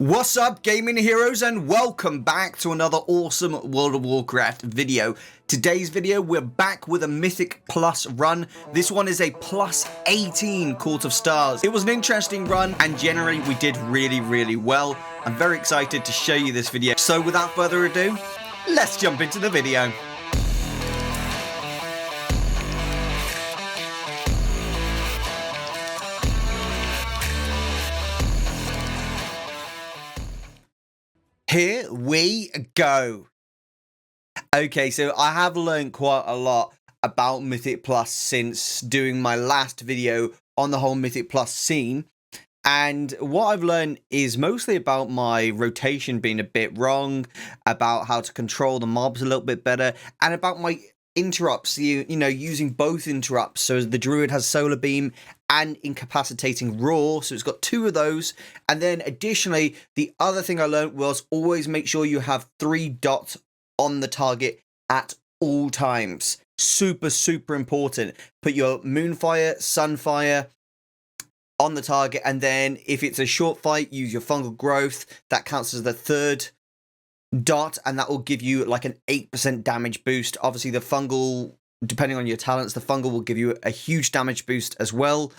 What's up, gaming heroes, and welcome back to another awesome World of Warcraft video. Today's video, we're back with a Mythic Plus run. This one is a plus 18 Court of Stars. It was an interesting run, and generally we did really well. I'm very excited to show you this video. So without further ado, let's jump into the video. Here we go. Okay, so I have learned quite a lot about Mythic Plus since doing my last video on the whole Mythic Plus scene. And what I've learned is mostly about my rotation being a bit wrong, about how to control the mobs a little bit better, and about my interrupts, you know, using both interrupts. So the Druid has Solar Beam and Incapacitating Roar, so it's got two of those. And then additionally, the other thing I learned was always make sure you have 3 dots on the target at all times. Super important. Put your Moonfire, Sunfire on the target, and then if it's a short fight, use your Fungal Growth. That counts as the 3rd dot, and that will give you like an 8% damage boost. Obviously the fungal, depending on your talents, the fungal will give you a huge damage boost as well.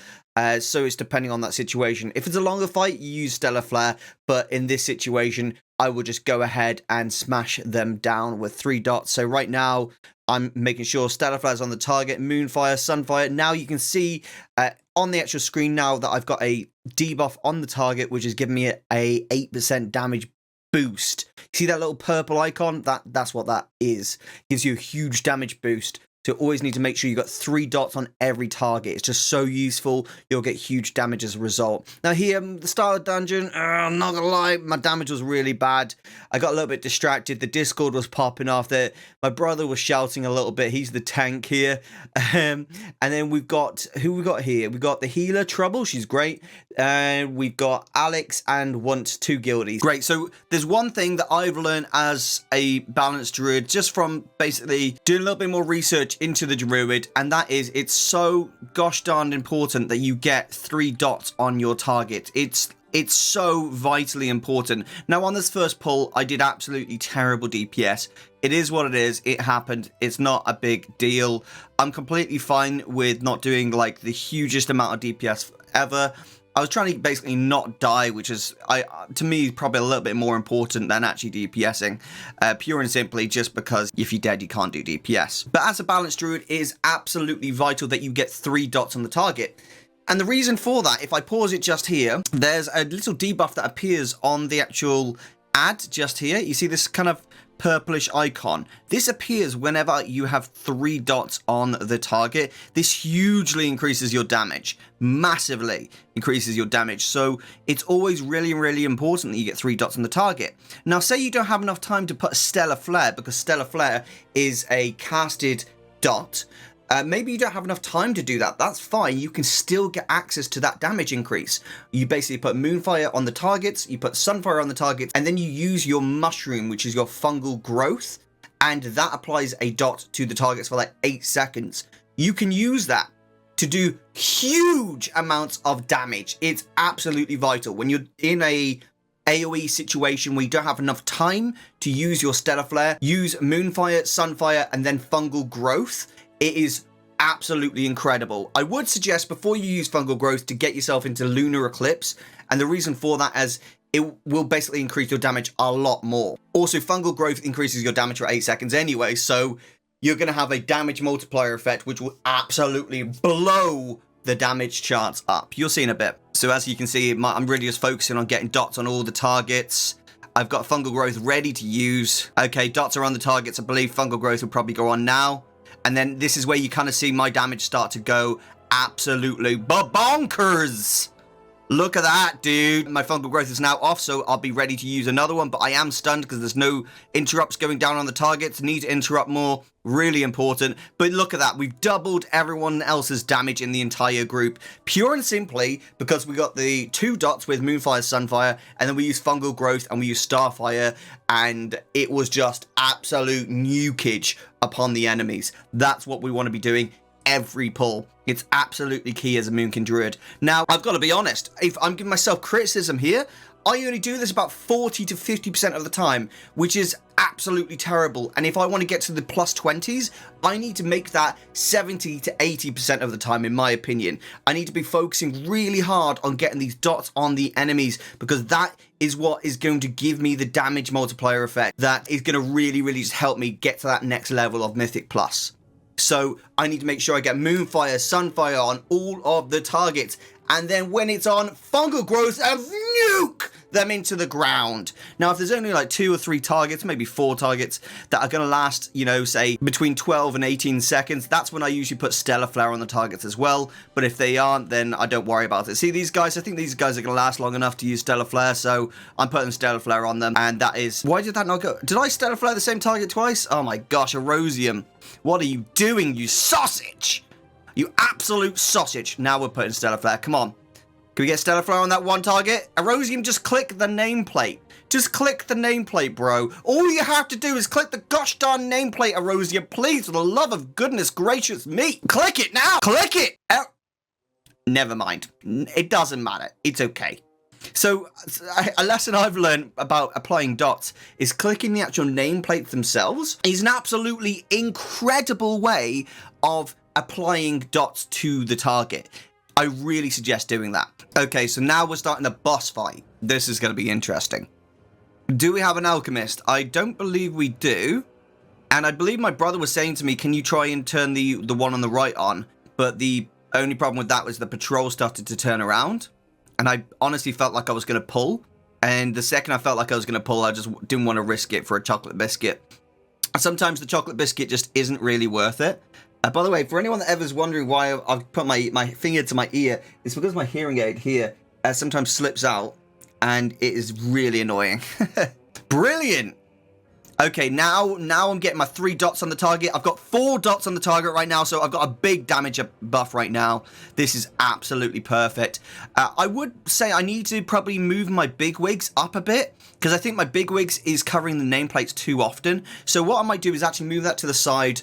So it's depending on that situation. If it's a longer fight, you use Stellar Flare, but in this situation I will just go ahead and smash them down with 3 dots. So right now I'm making sure Stellar Flare is on the target, Moonfire, Sunfire. Now you can see on the actual screen now that I've got a debuff on the target, which is giving me a 8% damage boost. See that little purple icon? That's what that is. Gives you a huge damage boost. So you always need to make sure you got 3 dots on every target. It's just so useful. You'll get huge damage as a result. Now here, the start of the dungeon, I'm not gonna lie, my damage was really bad. I got a little bit distracted. The Discord was popping off there. My brother was shouting a little bit. He's the tank here. And then we've got, who we got here? We've got the healer, Trouble. She's great. And we've got Alex and Want 2 guildies. Great. So there's one thing that I've learned as a balanced druid, just from basically doing a little bit more research into the Druid, and that is it's so gosh darned important that you get 3 dots on your target. It's so vitally important. Now on this first pull, I did absolutely terrible DPS. It is what it is. It happened. It's not a big deal. I'm completely fine with not doing like the hugest amount of DPS ever. I was trying to basically not die, which is, to me, probably a little bit more important than actually DPSing. Pure and simply just because if you're dead, you can't do DPS. But as a balanced druid, it is absolutely vital that you get 3 dots on the target. And the reason for that, if I pause it just here, there's a little debuff that appears on the actual ad just here. You see this kind of purplish icon. This appears whenever you have 3 dots on the target. This hugely increases your damage, massively increases your damage. So it's always really important that you get 3 dots on the target. Now say you don't have enough time to put a Stellar Flare, because Stellar Flare is a casted dot. Maybe you don't have enough time to do that. That's fine. You can still get access to that damage increase. You basically put Moonfire on the targets, you put Sunfire on the targets, and then you use your Mushroom, which is your Fungal Growth, and that applies a dot to the targets for like 8 seconds. You can use that to do huge amounts of damage. It's absolutely vital. When you're in a AoE situation where you don't have enough time to use your Stellar Flare, use Moonfire, Sunfire, and then Fungal Growth. It is absolutely incredible. I would suggest before you use Fungal Growth to get yourself into Lunar Eclipse, and the reason for that is it will basically increase your damage a lot more. Also, Fungal Growth increases your damage for 8 seconds anyway, so you're going to have a damage multiplier effect which will absolutely blow the damage charts up. You'll see in a bit. So as you can see, I'm really just focusing on getting dots on all the targets. I've got Fungal Growth ready to use. Okay, dots are on the targets. I believe Fungal Growth will probably go on now. And then this is where you kind of see my damage start to go absolutely bonkers. Look at that, dude. My Fungal Growth is now off, so I'll be ready to use another one, but I am stunned because there's no interrupts going down on the targets. Need to interrupt more. Really important. But look at that. We've doubled everyone else's damage in the entire group. Pure and simply because we got the 2 dots with Moonfire, Sunfire, and then we use Fungal Growth and we use Starfire, and it was just absolute nukage upon the enemies. That's what we want to be doing every pull. It's absolutely key as a Moonkin Druid. Now, I've got to be honest, if I'm giving myself criticism here, I only do this about 40 to 50% of the time, which is absolutely terrible. And if I want to get to the plus 20s, I need to make that 70 to 80% of the time, in my opinion. I need to be focusing really hard on getting these dots on the enemies, because that is what is going to give me the damage multiplier effect that is going to really, really just help me get to that next level of Mythic Plus. So I need to make sure I get Moonfire, Sunfire on all of the targets. And then when it's on, fungal growth and nuke them into the ground. Now, if there's only like 2 or 3 targets, maybe 4 targets that are going to last, you know, say between 12 and 18 seconds, that's when I usually put Stellar Flare on the targets as well. But if they aren't, then I don't worry about it. See, these guys, I think these guys are going to last long enough to use Stellar Flare, so I'm putting Stellar Flare on them. And that is... Why did that not go? Did I Stellar Flare the same target twice? Oh my gosh, Erosium. What are you doing, you sausage? You absolute sausage. Now we're putting Stellar Flare. Come on. Can we get Stellar Flare on that one target? Erosium, just click the nameplate. Just click the nameplate, bro. All you have to do is click the gosh darn nameplate, Erosium. Please, for the love of goodness gracious me. Click it now. Click it. Never mind. It doesn't matter. It's okay. So, a lesson I've learned about applying dots is clicking the actual nameplates themselves is an absolutely incredible way of applying dots to the target. I really suggest doing that. Okay, so now we're starting the boss fight. This is going to be interesting. Do we have an alchemist? I don't believe we do. And I believe my brother was saying to me, can you try and turn the one on the right on? But the only problem with that was the patrol started to turn around. And I honestly felt like I was going to pull. And the second I felt like I was going to pull, I just didn't want to risk it for a chocolate biscuit. Sometimes the chocolate biscuit just isn't really worth it. By the way, for anyone that ever's wondering why I've put my finger to my ear, it's because my hearing aid here sometimes slips out, and it is really annoying. Brilliant! Okay, now I'm getting my 3 dots on the target. I've got 4 dots on the target right now, so I've got a big damage buff right now. This is absolutely perfect. I would say I need to probably move my bigwigs up a bit, because I think my bigwigs is covering the nameplates too often. So what I might do is actually move that to the side,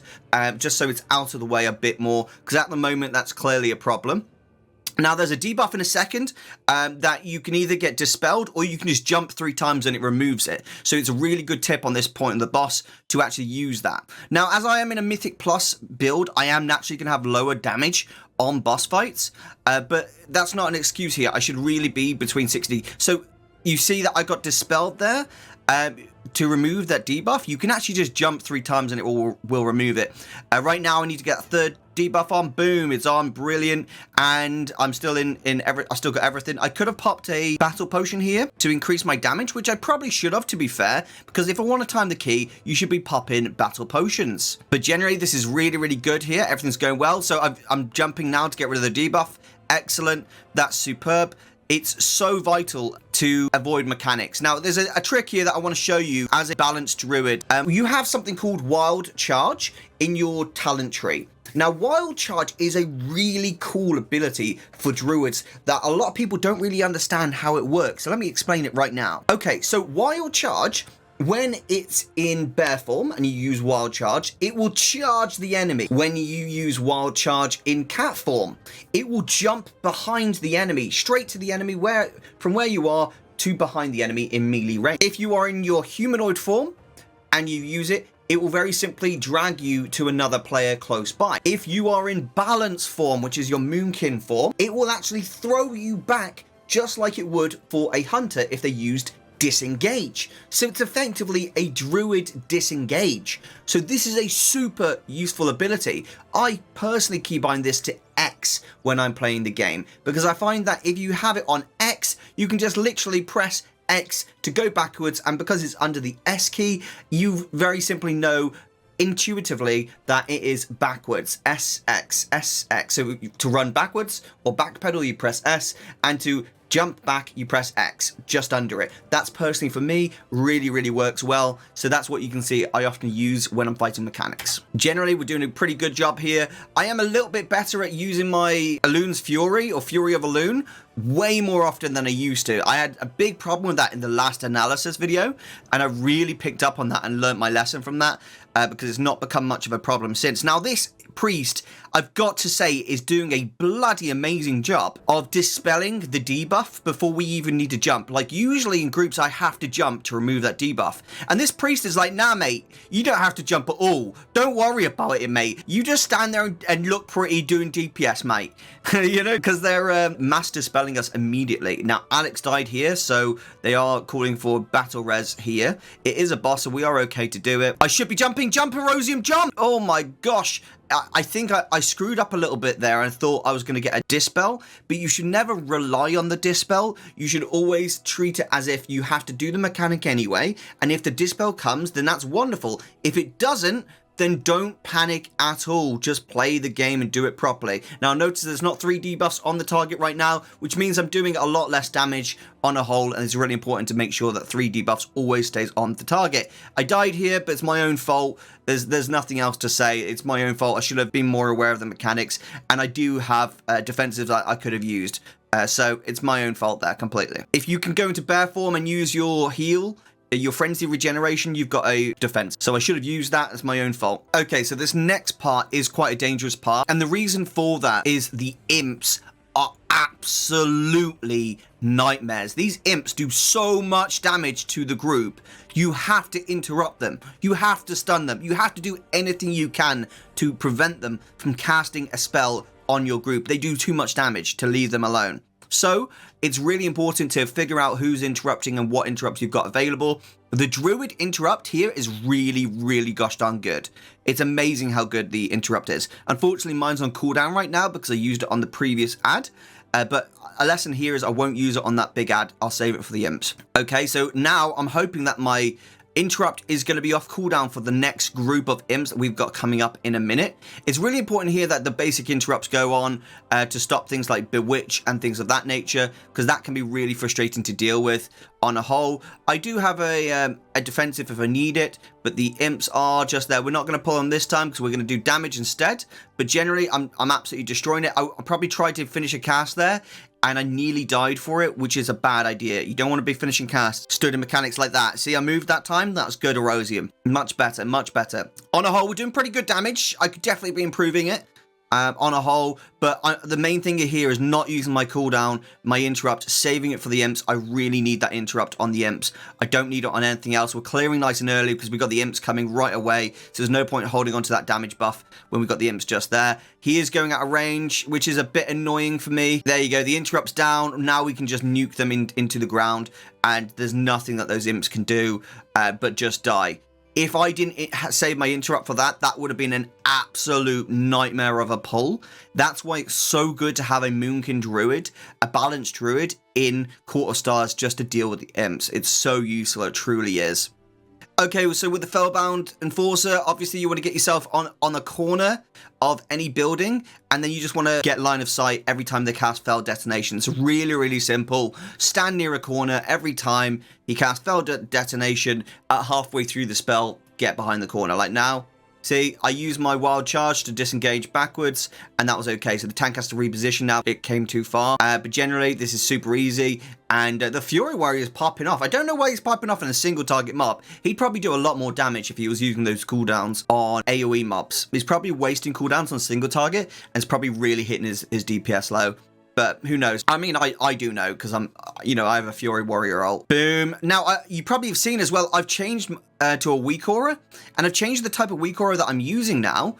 just so it's out of the way a bit more, because at the moment that's clearly a problem. Now, there's a debuff in a second that you can either get dispelled or you can just jump 3 times and it removes it. So it's a really good tip on this point of the boss to actually use that. Now, as I am in a Mythic Plus build, I am naturally going to have lower damage on boss fights, but that's not an excuse here. I should really be between 60. So you see that I got dispelled there. To remove that debuff, you can actually just jump 3 times and it will remove it. Right now, I need to get a 3rd debuff on. Boom, it's on. Brilliant. And I'm still I still got everything. I could have popped a battle potion here to increase my damage, which I probably should have, to be fair, because if I want to time the key, you should be popping battle potions. But generally, this is really, really good here. Everything's going well. So I'm jumping now to get rid of the debuff. Excellent. That's superb. It's so vital to avoid mechanics. Now, there's a trick here that I want to show you as a balanced druid. You have something called Wild Charge in your talent tree. Now, Wild Charge is a really cool ability for druids that a lot of people don't really understand how it works. So let me explain it right now. Okay, so Wild Charge, when it's in bear form and you use Wild Charge, it will charge the enemy. When you use Wild Charge in cat form, it will jump behind the enemy, straight to the enemy from where you are to behind the enemy in melee range. If you are in your humanoid form and you use it, it will very simply drag you to another player close by. If you are in balance form, which is your moonkin form, it will actually throw you back just like it would for a hunter if they used disengage. So it's effectively a druid disengage. So this is a super useful ability. I personally keybind this to X when I'm playing the game, because I find that if you have it on X, you can just literally press X to go backwards, and because it's under the S key, you very simply know intuitively that it is backwards. S, X, S, X. So to run backwards or backpedal, you press S, and to jump back, you press X, just under it. That's personally for me, really, really works well. So that's what you can see I often use when I'm fighting mechanics. Generally, we're doing a pretty good job here. I am a little bit better at using my Elun's Fury or Fury of Elun, way more often than I used to. I had a big problem with that in the last analysis video, and I really picked up on that and learned my lesson from that, because it's not become much of a problem since. Now, this priest, I've got to say, is doing a bloody amazing job of dispelling the debuff before we even need to jump. Like, usually in groups, I have to jump to remove that debuff. And this priest is like, nah, mate, you don't have to jump at all. Don't worry about it, mate. You just stand there and look pretty doing DPS, mate. You know, because they're mass dispelling us immediately. Now, Alex died here, so they are calling for battle res here. It is a boss, so we are okay to do it. I should be jumping. Jump, Erosium, jump! Oh my gosh. I think I screwed up a little bit there and thought I was going to get a dispel, but you should never rely on the dispel. You should always treat it as if you have to do the mechanic anyway, and if the dispel comes, then that's wonderful. If it doesn't, then don't panic at all. Just play the game and do it properly. Now, notice there's not 3 debuffs on the target right now, which means I'm doing a lot less damage on a whole, and it's really important to make sure that 3 debuffs always stays on the target. I died here, but it's my own fault. There's nothing else to say. It's my own fault. I should have been more aware of the mechanics, and I do have defensives that I could have used. So it's my own fault there completely. If you can go into bear form and use your heal, your frenzy regeneration, you've got a defense. So I should have used that as my own fault. Okay, so this next part is quite a dangerous part. And the reason for that is the imps are absolutely nightmares. These imps do so much damage to the group. You have to interrupt them. You have to stun them. You have to do anything you can to prevent them from casting a spell on your group. They do too much damage to leave them alone. So it's really important to figure out who's interrupting and what interrupts you've got available. The Druid interrupt here is really, really gosh darn good. It's amazing how good the interrupt is. Unfortunately, mine's on cooldown right now because I used it on the previous ad. But a lesson here is I won't use it on that big ad. I'll save it for the imps. Okay, so now I'm hoping that my interrupt is going to be off cooldown for the next group of imps that we've got coming up in a minute. It's really important here that the basic interrupts go on to stop things like bewitch and things of that nature, because that can be really frustrating to deal with on a whole. I do have a defensive if I need it, but the imps are just there. We're not going to pull them this time because we're going to do damage instead, but generally I'm absolutely destroying it. I probably tried to finish a cast there and I nearly died for it, which is a bad idea. You don't want to be finishing casts stood in mechanics like that. See, I moved that time. That's good, Erosium. Much better, much better. On a whole, we're doing pretty good damage. I could definitely be improving it on a whole, but the main thing here is not using my cooldown, my interrupt, saving it for the imps. I really need that interrupt on the imps. I don't need it on anything else. We're clearing nice and early because we've got the imps coming right away, so there's no point holding on to that damage buff when we've got the imps just there. He is going out of range, which is a bit annoying for me. There you go, the interrupt's down. Now we can just nuke them into the ground, and there's nothing that those imps can do but just die. If I didn't save my interrupt for that, that would have been an absolute nightmare of a pull. That's why it's so good to have a Moonkin Druid, a balanced Druid in Court of Stars just to deal with the imps. It's so useful, it truly is. Okay, so with the Fellbound Enforcer, obviously you want to get yourself on a corner of any building, and then you just want to get line of sight every time they cast Fell Detonation. It's really, really simple. Stand near a corner every time he casts Fell Detonation. At halfway through the spell, get behind the corner. Like now, see, I used my Wild Charge to disengage backwards, and that was okay. So the tank has to reposition now. It came too far. But generally, this is super easy. And the Fury Warrior is popping off. I don't know why he's popping off in a single target mob. He'd probably do a lot more damage if he was using those cooldowns on AoE mobs. He's probably wasting cooldowns on single target, and it's probably really hitting his DPS low. But who knows? I mean, I do know because I have a Fury Warrior ult. Boom. Now, you probably have seen as well, I've changed to a weak aura, and I've changed the type of weak aura that I'm using now.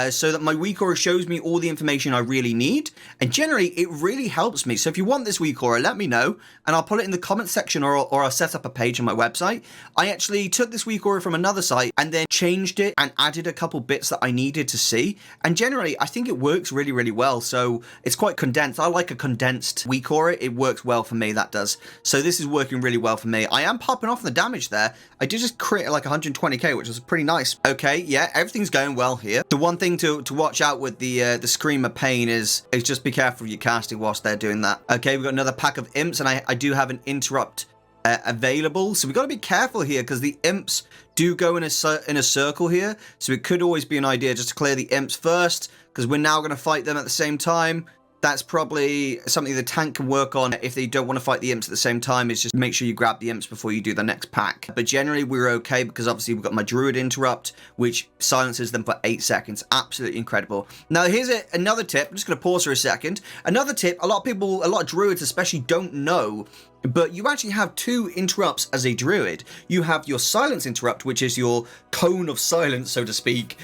So that my weak aura shows me all the information I really need, and generally it really helps me. So if you want this weak aura, let me know, and I'll put it in the comment section, or I'll set up a page on my website. I actually took this weak aura from another site and then changed it and added a couple bits that I needed to see, and generally I think it works really, really well. So it's quite condensed. I like a condensed weak aura. It works well for me, that does. So this is working really well for me. I am popping off the damage there. I did just crit like 120k, which was pretty nice. Okay, yeah, everything's going well here. The one thing to watch out with the Scream of Pain is just be careful of your casting whilst they're doing that. Okay, we've got another pack of imps, and I do have an interrupt available, so we've got to be careful here because the imps do go in a circle here, so it could always be an idea just to clear the imps first, because we're now going to fight them at the same time. That's probably something the tank can work on if they don't want to fight the imps at the same time, is just make sure you grab the imps before you do the next pack. But generally we're okay because obviously we've got my Druid interrupt, which silences them for 8 seconds. Absolutely incredible. Now here's another tip. I'm just going to pause for a second. Another tip, a lot of Druids especially don't know, but you actually have 2 interrupts as a Druid. You have your silence interrupt, which is your cone of silence, so to speak,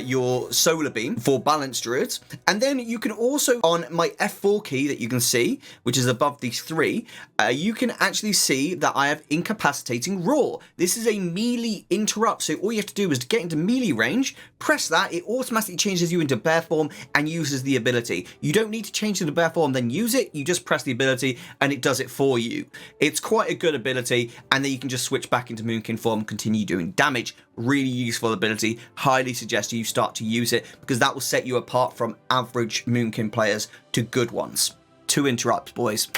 your solar beam for balanced Druids. And then you can also, on my F4 key that you can see, which is above these 3, you can actually see that I have incapacitating roar. This is a melee interrupt, so all you have to do is to get into melee range, press that, it automatically changes you into bear form and uses the ability. You don't need to change into bear form, then use it, you just press the ability and it does it for you. It's quite a good ability, and then you can just switch back into Moonkin form and continue doing damage. Really useful ability. Highly suggest you start to use it because that will set you apart from average Moonkin players to good ones. 2 interrupts, boys.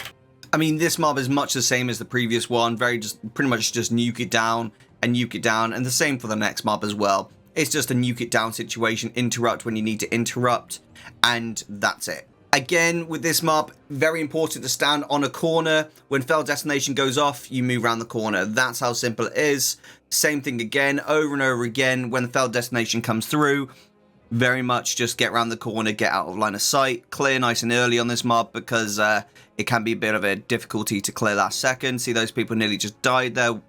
I mean, this mob is much the same as the previous one. Pretty much just nuke it down and nuke it down, and the same for the next mob as well. It's just a nuke it down situation. Interrupt when you need to interrupt, and that's it. Again, with this mob, very important to stand on a corner. When Fell Destination goes off, you move around the corner. That's how simple it is. Same thing again, over and over again. When the Fell Destination comes through, very much just get around the corner, get out of line of sight. Clear nice and early on this mob because it can be a bit of a difficulty to clear last second. See, those people nearly just died there.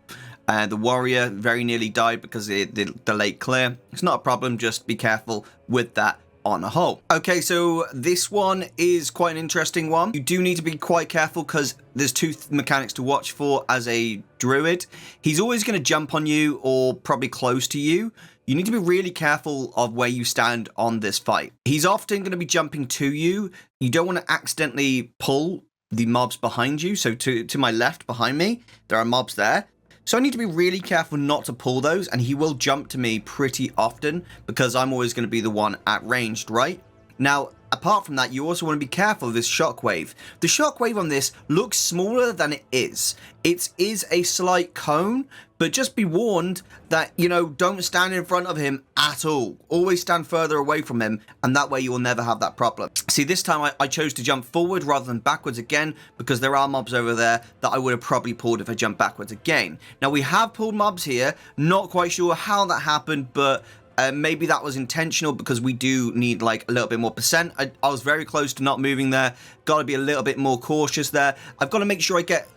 The warrior very nearly died because of the late clear. It's not a problem, just be careful with that on a whole. Okay, so this one is quite an interesting one. You do need to be quite careful because there's 2 mechanics to watch for as a Druid. He's always going to jump on you or probably close to you. You need to be really careful of where you stand on this fight. He's often going to be jumping to you. You don't want to accidentally pull the mobs behind you. So to my left behind me, there are mobs there. So I need to be really careful not to pull those, and he will jump to me pretty often because I'm always going to be the one at ranged, right? Now, apart from that, you also want to be careful of this shockwave. The shockwave on this looks smaller than it is. It is a slight cone, but just be warned that, you know, don't stand in front of him at all. Always stand further away from him, and that way you will never have that problem. See, this time I chose to jump forward rather than backwards again because there are mobs over there that I would have probably pulled if I jumped backwards again. Now, we have pulled mobs here. Not quite sure how that happened, but maybe that was intentional because we do need like a little bit more percent. I was very close to not moving there. Got to be a little bit more cautious there. I've got to make sure I get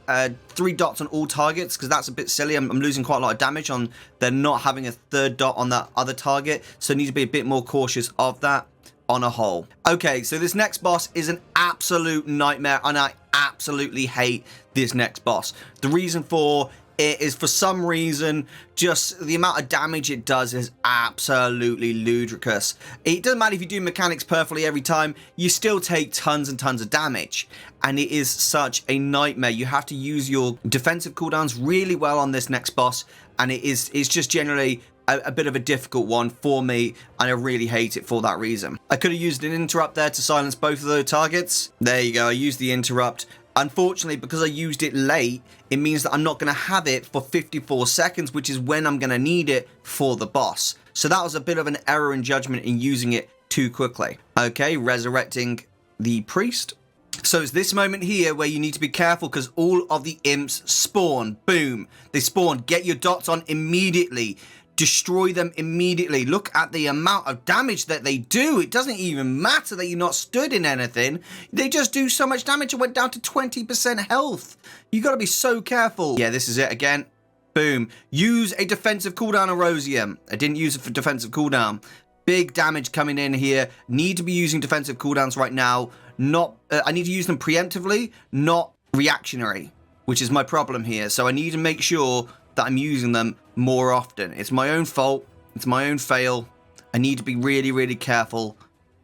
3 dots on all targets because that's a bit silly. I'm losing quite a lot of damage on them not having a 3rd dot on that other target. So I need to be a bit more cautious of that on a whole. Okay, so this next boss is an absolute nightmare and I absolutely hate this next boss. The reason for it is, for some reason, just the amount of damage it does is absolutely ludicrous. It doesn't matter if you do mechanics perfectly every time, you still take tons and tons of damage. And it is such a nightmare. You have to use your defensive cooldowns really well on this next boss. And it's just generally a bit of a difficult one for me, and I really hate it for that reason. I could have used an interrupt there to silence both of those targets. There you go, I used the interrupt. Unfortunately, because I used it late, it means that I'm not going to have it for 54 seconds, which is when I'm going to need it for the boss. So that was a bit of an error in judgment in using it too quickly. Okay, resurrecting the priest. So it's this moment here where you need to be careful because all of the imps spawn. Boom. They spawn. Get your dots on immediately. Destroy them immediately. Look at the amount of damage that they do. It doesn't even matter that you're not stood in anything. They just do so much damage. It went down to 20% health. You got to be so careful. Yeah, this is it again. Boom. Use a defensive cooldown Erosium. I didn't use it for defensive cooldown. Big damage coming in here. Need to be using defensive cooldowns right now. I need to use them preemptively, not reactionary, which is my problem here. So I need to make sure that I'm using them more often. It's my own fault. It's my own fail. I need to be really, really careful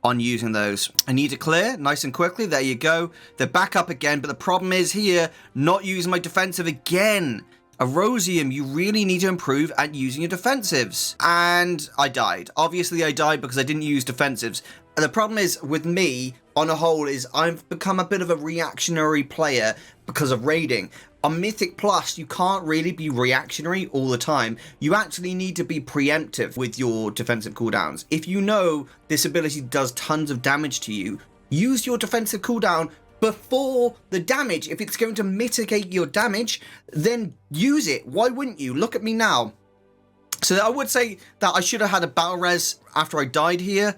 on using those. I need to clear nice and quickly. There you go. They're back up again. But the problem is here, not using my defensive again. Erosium, you really need to improve at using your defensives. And I died. Obviously, I died because I didn't use defensives. And the problem is with me, on a whole, is I've become a bit of a reactionary player because of raiding. On Mythic Plus, you can't really be reactionary all the time. You actually need to be preemptive with your defensive cooldowns. If you know this ability does tons of damage to you, use your defensive cooldown before the damage. If it's going to mitigate your damage, then use it. Why wouldn't you? Look at me now. So I would say that I should have had a battle res after I died here,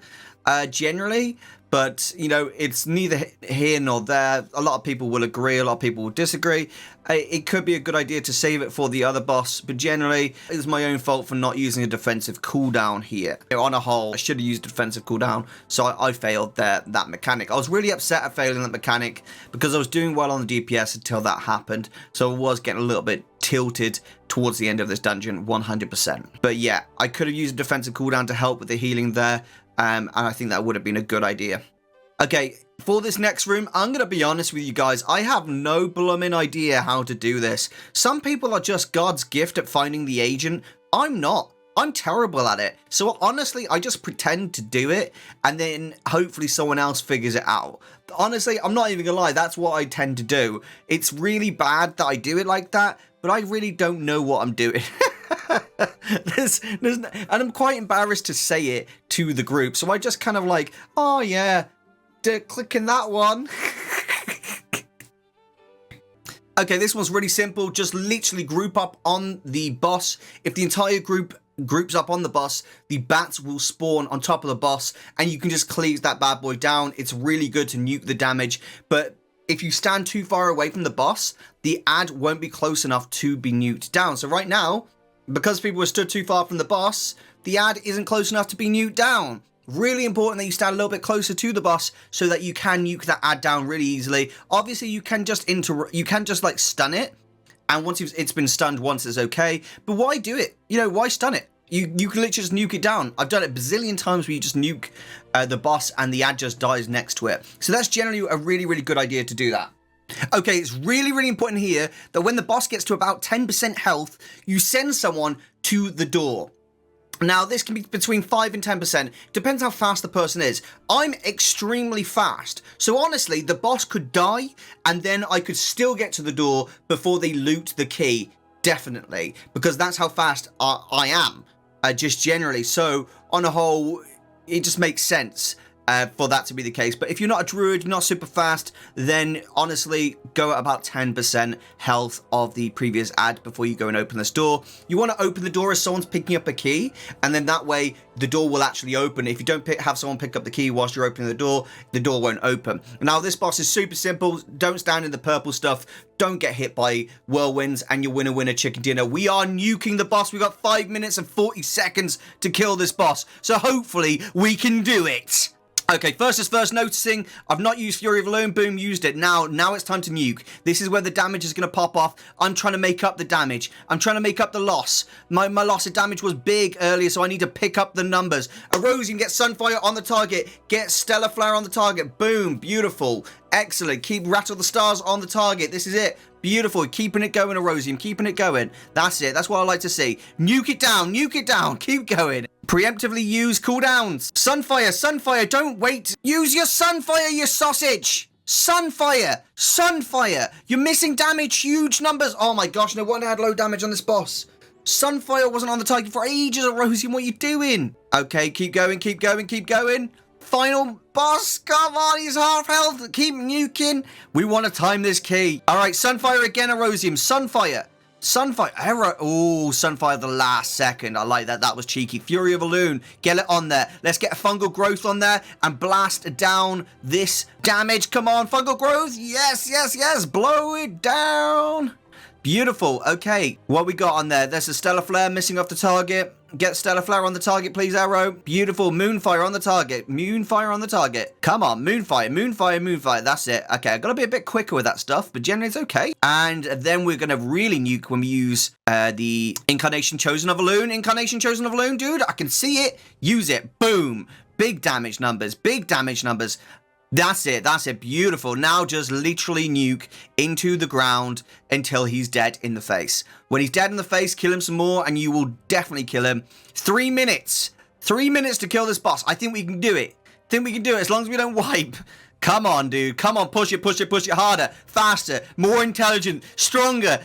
generally. But, you know, it's neither here nor there. A lot of people will agree, a lot of people will disagree. It could be a good idea to save it for the other boss, but generally, it's my own fault for not using a defensive cooldown here. On a whole, I should have used a defensive cooldown, so I failed that mechanic. I was really upset at failing that mechanic because I was doing well on the DPS until that happened, so I was getting a little bit tilted towards the end of this dungeon, 100%. But yeah, I could have used a defensive cooldown to help with the healing there, and I think that would have been a good idea. Okay, for this next room, I'm going to be honest with you guys. I have no blooming idea how to do this. Some people are just God's gift at finding the agent. I'm not. I'm terrible at it. So honestly, I just pretend to do it, and then hopefully someone else figures it out. Honestly, I'm not even going to lie. That's what I tend to do. It's really bad that I do it like that, but I really don't know what I'm doing. And I'm quite embarrassed to say it to the group. So I just kind of like, oh yeah, clicking that one. Okay, this one's really simple. Just literally group up on the boss. If the entire group groups up on the boss, the bats will spawn on top of the boss, and you can just cleave that bad boy down. It's really good to nuke the damage, but if you stand too far away from the boss, the ad won't be close enough to be nuked down. So right now, because people are stood too far from the boss, the ad isn't close enough to be nuked down. Really important that you stand a little bit closer to the boss so that you can nuke that ad down really easily. Obviously, you can just like stun it, and once it's been stunned once, it's okay. But why do it? You know, why stun it? You can literally just nuke it down. I've done it a bazillion times where you just nuke the boss and the ad just dies next to it. So that's generally a really, really good idea to do that. Okay, it's really, really important here that when the boss gets to about 10% health, you send someone to the door. Now, this can be between 5 and 10%. Depends how fast the person is. I'm extremely fast. So honestly, the boss could die, and then I could still get to the door before they loot the key. Definitely. Because that's how fast I am, just generally. So, on a whole, it just makes sense for that to be the case. But if you're not a druid, you're not super fast, then honestly, go at about 10% health of the previous ad before you go and open this door. You want to open the door as someone's picking up a key, and then that way the door will actually open. If you don't have someone pick up the key whilst you're opening the door won't open. Now, this boss is super simple. Don't stand in the purple stuff. Don't get hit by whirlwinds, and you'll win a chicken dinner. We are nuking the boss. We've got 5 minutes and 40 seconds to kill this boss. So hopefully we can do it. Okay, first is first noticing, I've not used Fury of Alone, boom, used it. Now it's time to nuke. This is where the damage is going to pop off. I'm trying to make up the damage. I'm trying to make up the loss. My loss of damage was big earlier, so I need to pick up the numbers. Erosium, get Sunfire on the target. Get Stellar Flare on the target. Boom, beautiful. Excellent. Keep Rattle the Stars on the target. This is it. Beautiful. Keeping it going, Erosium. Keeping it going. That's it. That's what I like to see. Nuke it down. Nuke it down. Keep going. Preemptively use cooldowns. Sunfire. Sunfire. Don't wait. Use your Sunfire, you sausage. Sunfire. Sunfire. You're missing damage. Huge numbers. Oh my gosh. No wonder I had low damage on this boss. Sunfire wasn't on the target for ages, Erosium. What are you doing? Okay. Keep going. Keep going. Keep going. Final boss, come on, he's half health, keep nuking. We want to time this key. All right, Sunfire again, Erosium, Sunfire. Sunfire, oh, Sunfire the last second. I like that, that was cheeky. Fury of Alone, get it on there. Let's get a Fungal Growth on there and blast down this damage. Come on, Fungal Growth, yes, yes, yes, blow it down. Beautiful, okay, what we got on there? There's a Stellar Flare missing off the target. Get Stellar Flare on the target, please, Arrow. Beautiful. Moonfire on the target. Moonfire on the target. Come on. Moonfire. Moonfire. Moonfire. That's it. Okay, I've got to be a bit quicker with that stuff, but generally it's okay. And then we're going to really nuke when we use the Incarnation Chosen of Alone. Incarnation Chosen of Alone, dude. I can see it. Use it. Boom. Big damage numbers. Big damage numbers. That's it. That's it. Beautiful. Now just literally nuke into the ground until he's dead in the face. When he's dead in the face, kill him some more and you will definitely kill him. 3 minutes. 3 minutes to kill this boss. I think we can do it. I think we can do it as long as we don't wipe. Come on, dude. Come on. Push it, push it, push it harder, faster, more intelligent, stronger.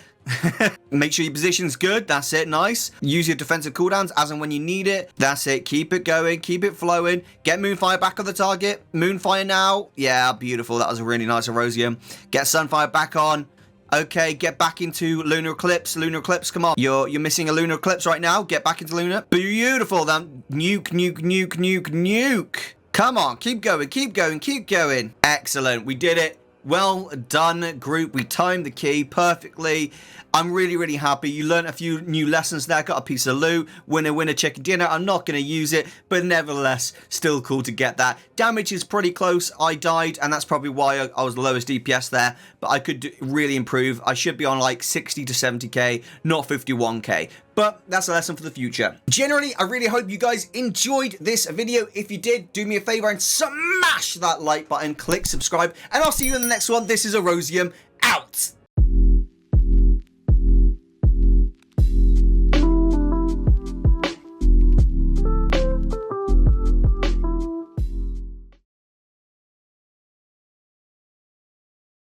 Make sure your position's good. That's it. Nice. Use your defensive cooldowns as and when you need it. That's it. Keep it going. Keep it flowing. Get Moonfire back on the target. Moonfire now. Yeah, beautiful. That was a really nice Erosium. Get Sunfire back on. Okay, get back into Lunar Eclipse. Lunar Eclipse, come on. You're missing a Lunar Eclipse right now. Get back into Lunar. Beautiful. Then nuke. Come on, keep going, keep going, keep going. Excellent. We did it. Well done, group. We timed the key perfectly. I'm really, really happy. You learned a few new lessons there. Got a piece of loot. Winner, chicken dinner. I'm not going to use it, but nevertheless, still cool to get that. Damage is pretty close. I died, and that's probably why I was the lowest DPS there, but I could really improve. I should be on like 60 to 70k, not 51k. But that's a lesson for the future. Generally, I really hope you guys enjoyed this video. If you did, do me a favor and smash that like button, click subscribe, and I'll see you in the next one. This is Erosium, out.